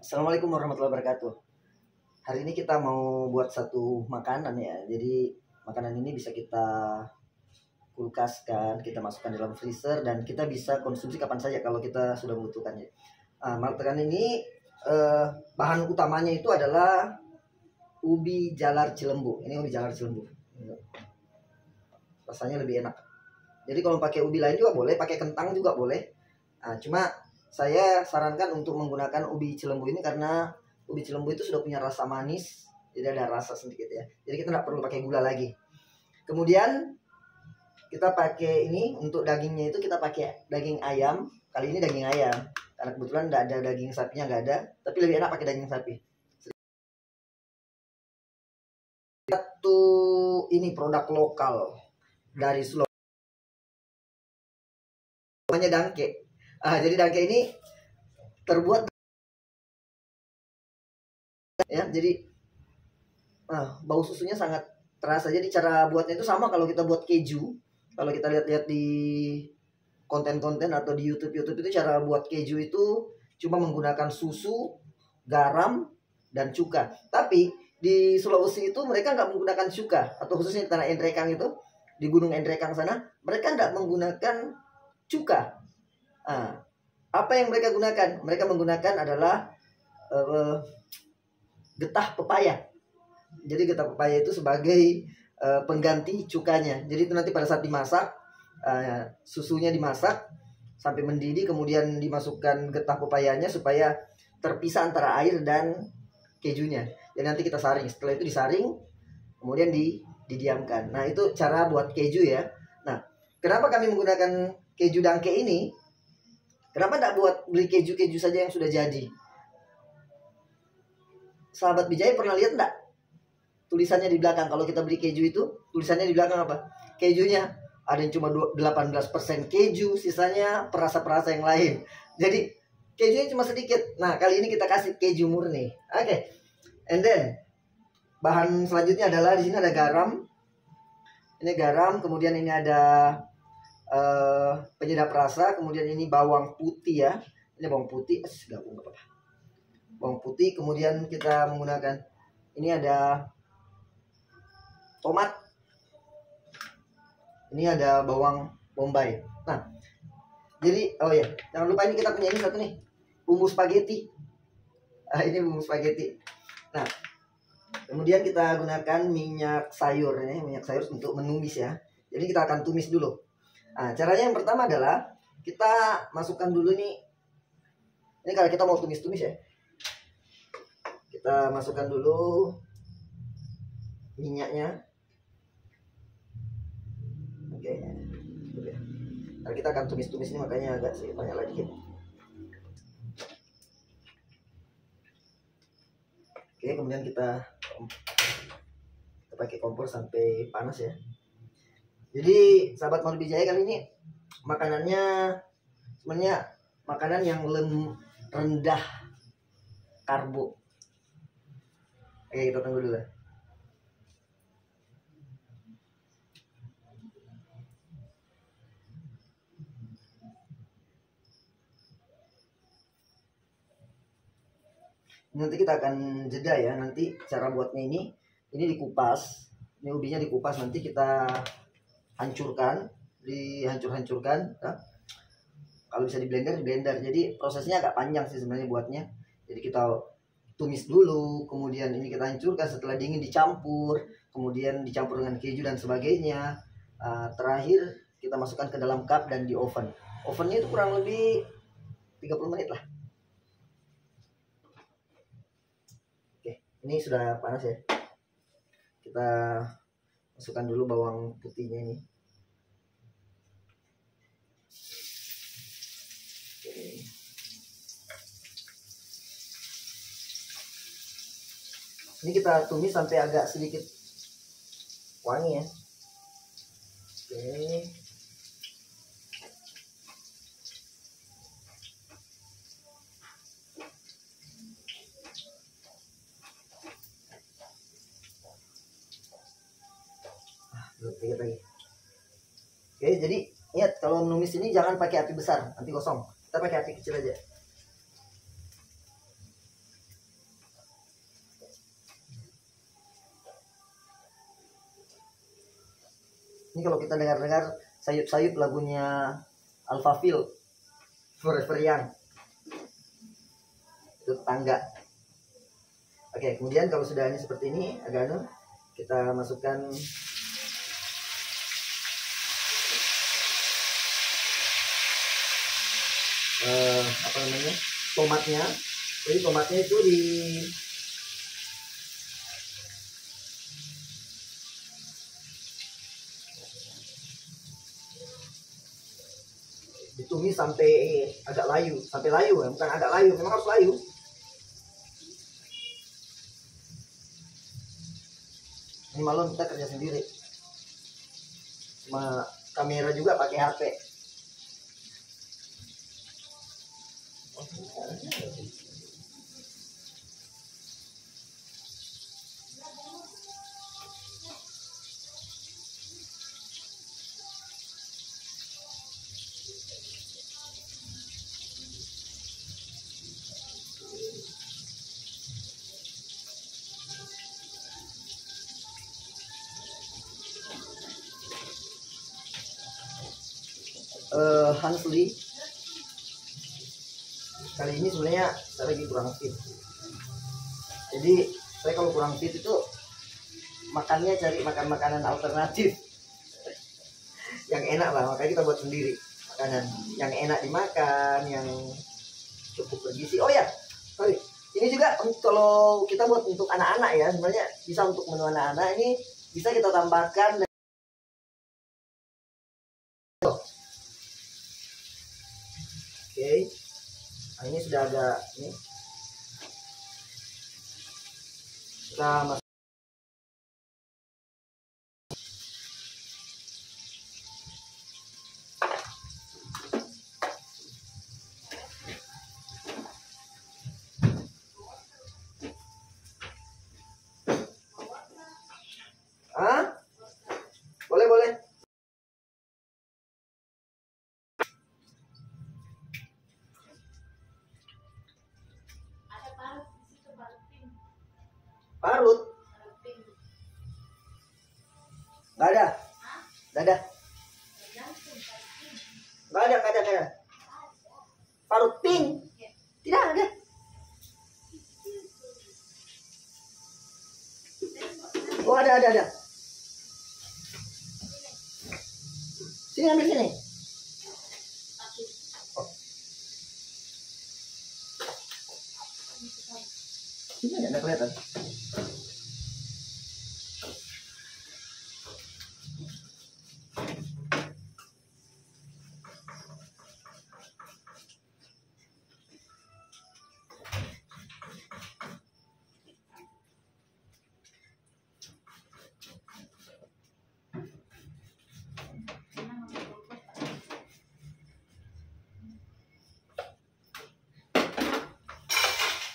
Assalamualaikum warahmatullahi wabarakatuh. Hari ini kita mau buat satu makanan ya. Jadi makanan ini bisa kita kulkaskan, kita masukkan dalam freezer dan kita bisa konsumsi kapan saja kalau kita sudah membutuhkannya. Makanan ini bahan utamanya itu adalah ubi jalar Cilembu. Ini ubi jalar Cilembu. Rasanya lebih enak. Jadi kalau pakai ubi lain juga boleh, pakai kentang juga boleh. Cuma saya sarankan untuk menggunakan ubi Cilembu ini karena ubi Cilembu itu sudah punya rasa manis, jadi ada rasa sedikit ya. Jadi kita nggak perlu pakai gula lagi. Kemudian kita pakai ini untuk dagingnya itu kita pakai daging ayam. Kali ini daging ayam karena kebetulan nggak ada daging sapinya, nggak ada. Tapi lebih enak pakai daging sapi. Satu ini produk lokal dari Sulawesi, namanya Dangke. Jadi Dangke ini terbuat ya, jadi bau susunya sangat terasa. Jadi cara buatnya itu sama kalau kita buat keju. Kalau kita lihat-lihat di konten-konten atau di YouTube itu cara buat keju itu cuma menggunakan susu, garam, dan cuka. Tapi di Sulawesi itu mereka nggak menggunakan cuka, atau khususnya di tanah Endrekang itu, di Gunung Endrekang sana mereka nggak menggunakan cuka. Apa yang mereka gunakan? Mereka menggunakan adalah getah pepaya. Jadi getah pepaya itu sebagai pengganti cukanya. Jadi itu nanti pada saat dimasak, susunya dimasak sampai mendidih, kemudian dimasukkan getah pepayanya supaya terpisah antara air dan kejunya. Dan nanti kita saring. Setelah itu disaring, kemudian didiamkan. Nah, itu cara buat keju ya. Nah, kenapa kami menggunakan keju Dangke ini? Kenapa tidak beli keju-keju saja yang sudah jadi? Sahabat Bijaya pernah lihat enggak tulisannya di belakang? Kalau kita beli keju itu tulisannya di belakang apa? Kejunya ada yang cuma 18% keju, sisanya perasa-perasa yang lain. Jadi kejunya cuma sedikit. Nah, kali ini kita kasih keju murni. Oke. And then bahan selanjutnya adalah di sini ada garam. Ini garam, kemudian ini ada penyedap rasa, kemudian ini bawang putih ya. Ini bawang putih, gabung apa-apa. Bawang putih, kemudian kita menggunakan ini ada tomat. Ini ada bawang bombay. Nah, jadi jangan lupa ini kita punya ini satu nih, bumbu spaghetti. Ini bumbu spaghetti. Nah, kemudian kita gunakan minyak sayur ini, minyak sayur untuk menumis ya. Jadi kita akan tumis dulu. Caranya yang pertama adalah kita masukkan dulu nih. Ini kalau kita mau tumis-tumis ya. Kita masukkan dulu minyaknya. Oke. Nah, kita akan tumis-tumis ini, makanya agak sedikit banyak lagi. Oke, kemudian kita pakai kompor sampai panas ya. Jadi sahabat Malu Bijaya, kali ini makanannya sebenarnya makanan yang rendah karbo. Oke, kita tunggu dulu. Nanti kita akan jeda ya. Nanti cara buatnya ini dikupas. Ini ubinya dikupas, nanti kita hancurkan, dihancur-hancurkan. Kalau bisa di blender. Jadi prosesnya agak panjang sih sebenarnya buatnya. Jadi kita tumis dulu, kemudian ini kita hancurkan, setelah dingin dicampur, kemudian dicampur dengan keju dan sebagainya. Terakhir kita masukkan ke dalam cup dan di oven. Ovennya itu kurang lebih 30 menit lah. Oke, ini sudah panas ya. Kita masukkan dulu bawang putihnya ini. Ini kita tumis sampai agak sedikit wangi ya. Oke. Sedikit lagi. Oke, jadi ingat kalau menumis ini jangan pakai api besar, nanti gosong. Kita pakai api kecil aja. Ini kalau kita dengar-dengar sayup-sayup lagunya Alphaville, Forever Young, itu tetangga. Oke, kemudian kalau sudah ini seperti ini agak anu, kita masukkan apa namanya, tomatnya. Jadi tomatnya itu ditumis sampai agak layu, ya, bukan agak layu, memang harus layu. Ini malam kita kerja sendiri, cuma kamera juga pakai HP. Hansli, kali ini sebenarnya saya lagi kurang fit. Jadi saya kalau kurang fit itu makannya cari makan makanan alternatif yang enak lah, makanya kita buat sendiri makanan yang enak dimakan, yang cukup bergizi. Oh ya, sorry, ini juga kalau kita buat untuk anak-anak ya, sebenarnya bisa untuk menu anak-anak ini bisa kita tambahkan. Oke, nah ini sudah agak ini kita masuk. Boleh. Parut? Nggak ada. Nggak ada. Parut pink? Tidak ada. Oh ada. Sini ambil sini. Oh. Ini ada kelihatan.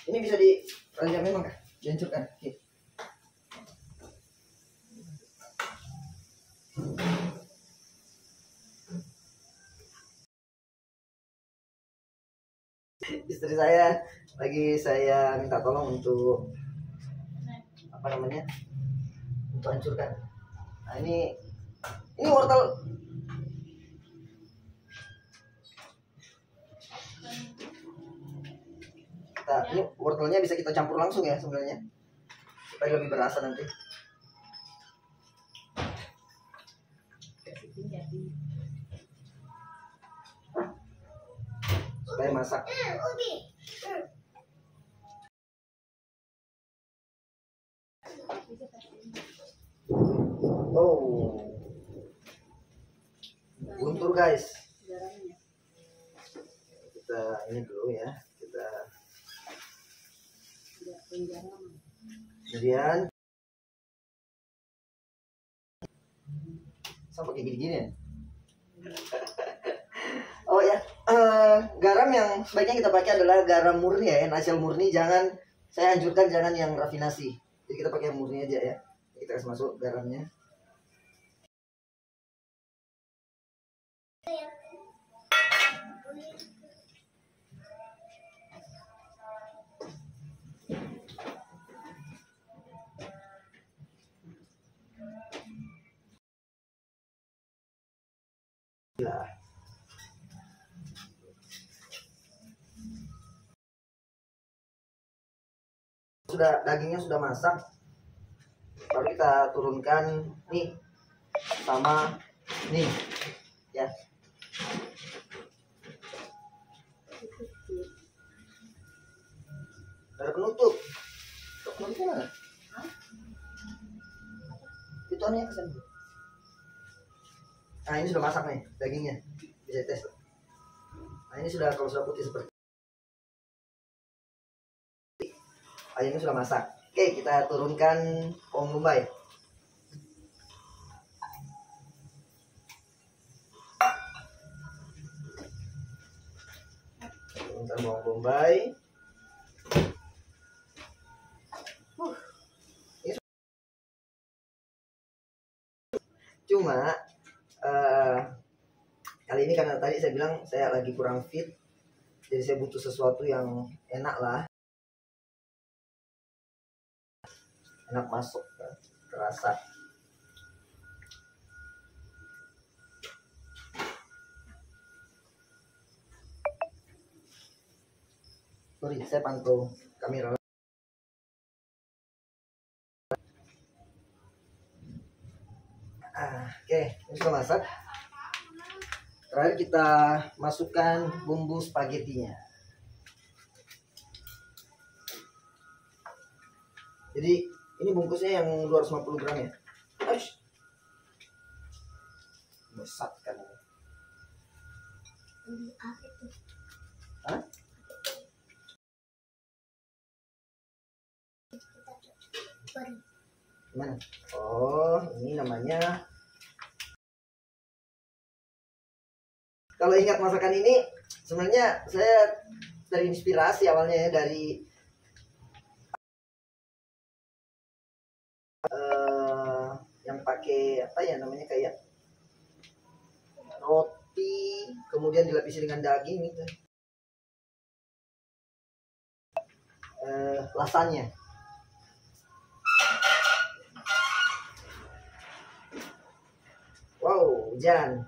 Ini bisa diranjang memang kah? Dihancurkan. Oke. Istri saya minta tolong untuk apa namanya, untuk hancurkan. Nah ini wortel. Ini wortelnya bisa kita campur langsung ya sebenarnya, supaya lebih berasa nanti. Supaya masak. Oh, guntur guys. Kita ini dulu ya. Kemudian sama kayak gini-gini ya. Oh ya, garam yang sebaiknya kita pakai adalah garam murni ya, NaCl murni. Jangan, saya anjurkan jangan yang rafinasi. Jadi kita pakai yang murni aja ya. Kita kasih masuk garamnya. Sudah dagingnya sudah masak, baru kita turunkan nih sama nih ya. Ada penutup. Penutupnya mana? Itu aneh kesan. Nah ini sudah masak nih dagingnya, bisa tes. Nah ini sudah, kalau sudah putih seperti ayamnya sudah masak. Oke, kita turunkan bawang bombay. Turunkan bawang bombay. Cuma kali ini karena tadi saya bilang saya lagi kurang fit, jadi saya butuh sesuatu yang enak lah, enak masuk, terasa. Sorry, saya pantau kamera. Oke, ini sudah masak. Terakhir kita masukkan bumbu spaghettinya. Jadi ini bungkusnya yang 250 gram ya. Aish. Besar kan. Hah? Gimana? Oh, ini namanya. Kalau ingat masakan ini, sebenarnya saya terinspirasi awalnya ya dari yang pakai apa ya namanya, kayak roti kemudian dilapisi dengan daging gitu. Lasanya. Wow, hujan.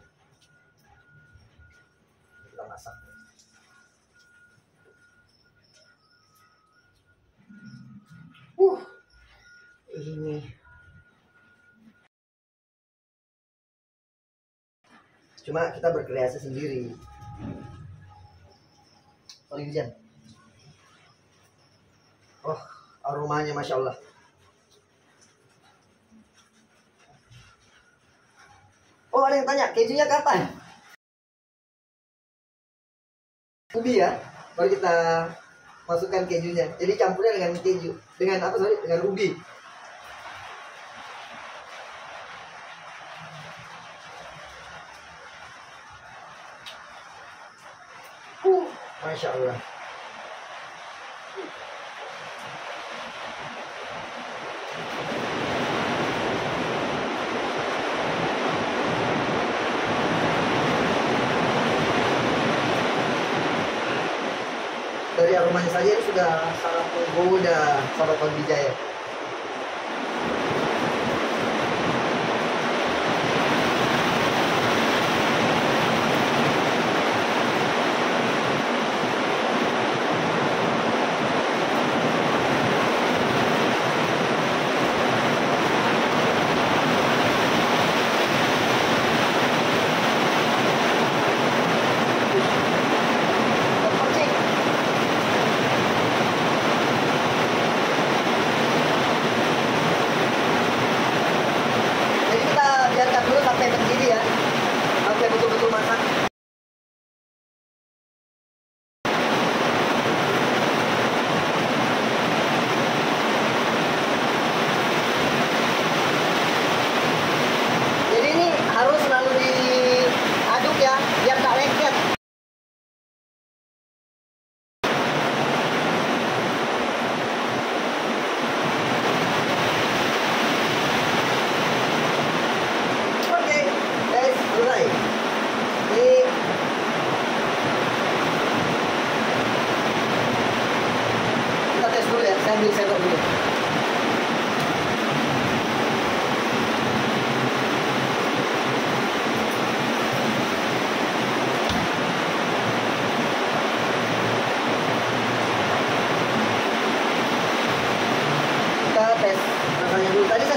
Kita masak. Ini. Cuma kita berkreasi sendiri. Sorry, hujan. Oh, aromanya Masya Allah. Oh, ada yang tanya, kejunya kapan? Ubi ya, baru kita masukkan kejunya. Jadi campurnya dengan keju, dengan apa sorry, dengan ubi. Masya Allah. Dari aromanya saja ini sudah sangat menggoda, sahabat Wijaya. Ambil sendok dulu.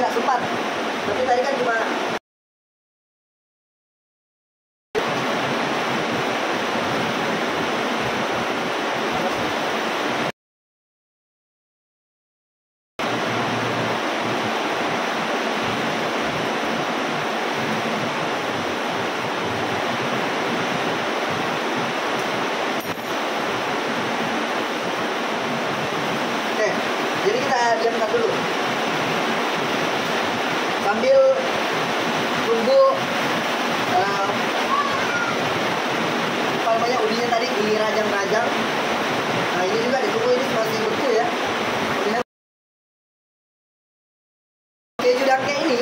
nggak sempat. Tapi tadi kan cuma jadi kita diamkan dulu sambil tunggu apa namanya ubinya tadi dirajang-rajang. Nah ini juga ditunggu, ini masih beku ya. Keju dangke ini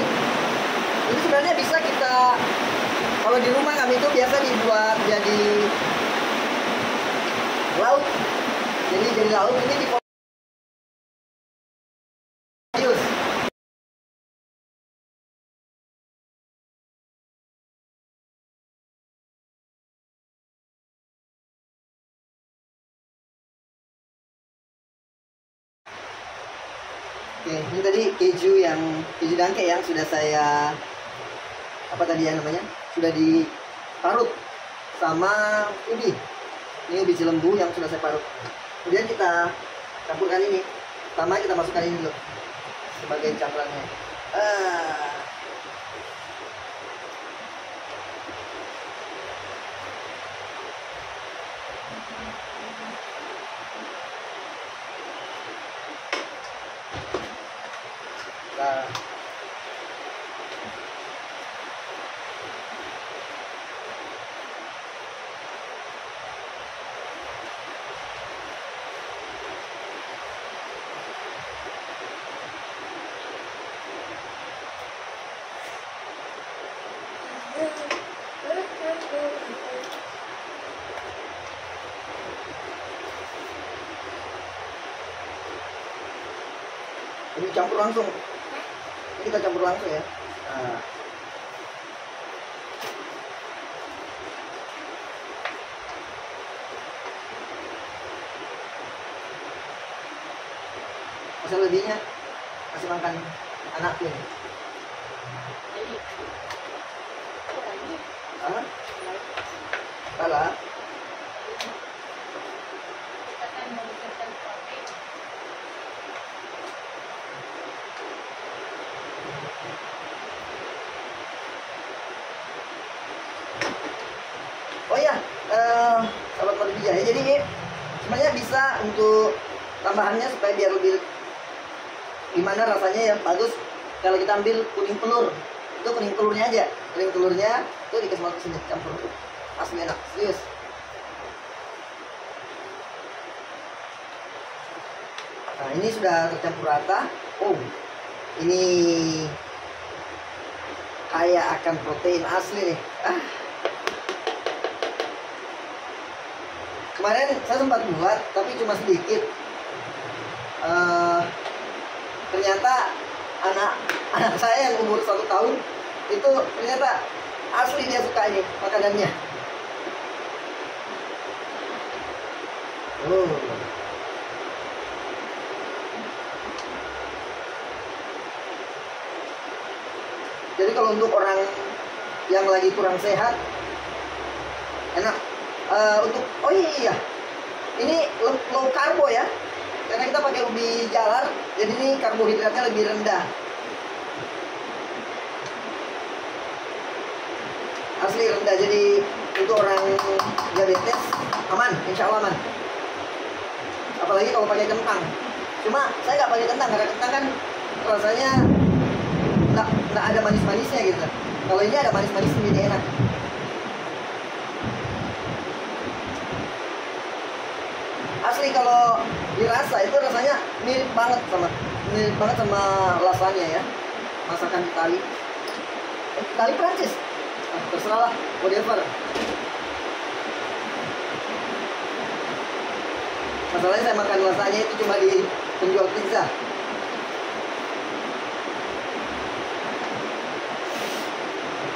sebenarnya bisa kita, kalau di rumah kami itu biasa dibuat jadi lauk. Jadi lauk ini di Oke, ini tadi keju dangke yang sudah saya apa tadi ya namanya, sudah diparut sama ubi. Ini ubi cilembu yang sudah saya parut. Kemudian kita campurkan ini. Pertama kita masukkan ini dulu sebagai campurannya. Nah, ini campur langsung. Ini kita campur langsung ya. Nah. Masa lebihnya kasih makan anakku ini. Hah? Salah. Oh iya, sahabat Marbija ya. Jadi ini sebenarnya bisa untuk tambahannya supaya biar lebih gimana rasanya ya bagus. Kalau kita ambil kuning telur, itu kuning telurnya aja, kuning telurnya itu dikasih masuk sini campur, asli enak, serius. Nah ini sudah tercampur rata. Oh ini kaya akan protein asli nih. Kemarin saya sempat buat, tapi cuma sedikit. Ternyata anak saya yang umur 1 tahun itu ternyata asli dia suka ini makanannya. Jadi kalau untuk orang yang lagi kurang sehat, enak. Oh iya, ini low karbo ya, karena kita pakai ubi jalar, jadi ini karbohidratnya lebih rendah. Asli rendah, jadi untuk orang diabetes aman, insya Allah aman. Apalagi kalau pakai kentang. Cuma saya nggak pakai kentang, karena kentang kan rasanya nggak ada manis-manisnya gitu. Kalau ini ada manis-manisnya jadi enak. Asli kalau dirasa itu rasanya mirip banget sama lasagna ya, masakan Itali Prancis, terserah lah, whatever. Masalahnya saya makan lasagna itu cuma di penjual pizza.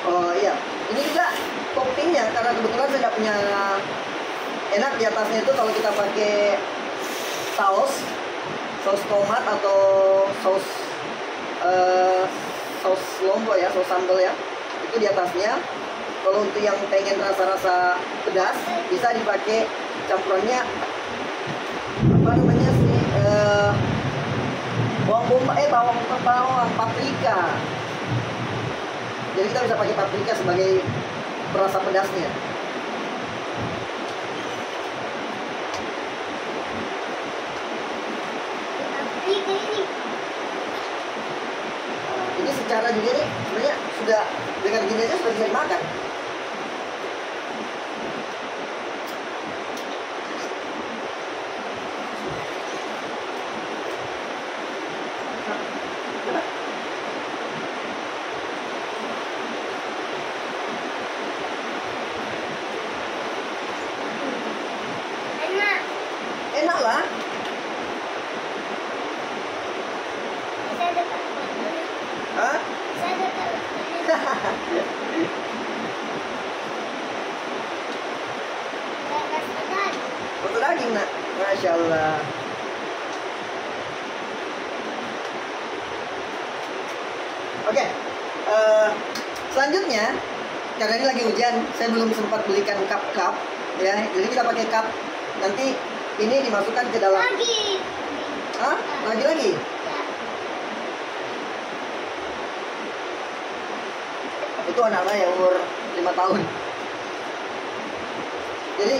Oh iya, ini juga toppingnya, karena kebetulan saya nggak punya. Enak di atasnya itu kalau kita pakai saus tomat atau saus saus lombok ya, saus sambal ya, itu di atasnya. Kalau untuk yang pengen rasa-rasa pedas, bisa dipakai campurannya apa namanya sih, bawang paprika. Jadi kita bisa pakai paprika sebagai perasa pedasnya. Ini secara juga nih sebenarnya sudah dengan gini aja sudah bisa dimakan. Enak lah. Hah? Foto daging nak, masya Allah. Oke, selanjutnya karena ini lagi hujan, saya belum sempat belikan cup ya. Jadi kita pakai cup. Nanti ini dimasukkan ke dalam. Lagi. Hah? Lagi? Itu anak-anak yang umur 5 tahun. Jadi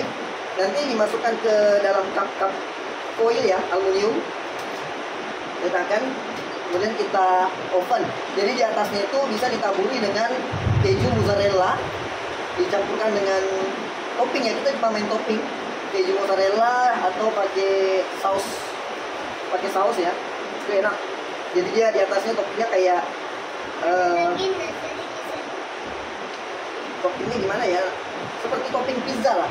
nanti dimasukkan ke dalam cup foil ya, aluminium. Letakkan, kemudian kita oven. Jadi di atasnya itu bisa ditaburi dengan keju mozzarella, dicampurkan dengan topping ya, kita cuma main topping keju mozzarella atau pakai saus ya, itu enak. Jadi dia di atasnya toppingnya kayak toppingnya gimana ya, seperti topping pizza lah.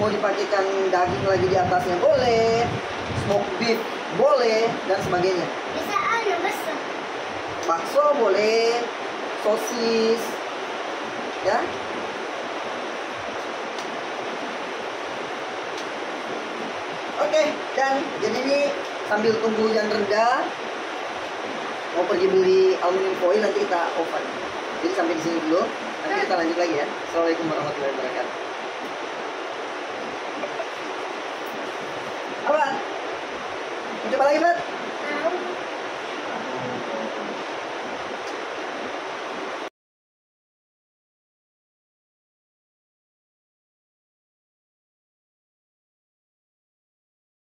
Mau dipakaikan daging lagi di atasnya boleh, smoked beef boleh, dan sebagainya. Bisa besar. Bakso boleh, sosis ya. Oke, dan jadi ini sambil tunggu hujan reda, mau pergi beli aluminium foil, nanti kita oven. Jadi sampai di sini dulu, nanti kita lanjut lagi ya. Assalamualaikum warahmatullahi wabarakatuh. Apa? Coba lagi, Bat.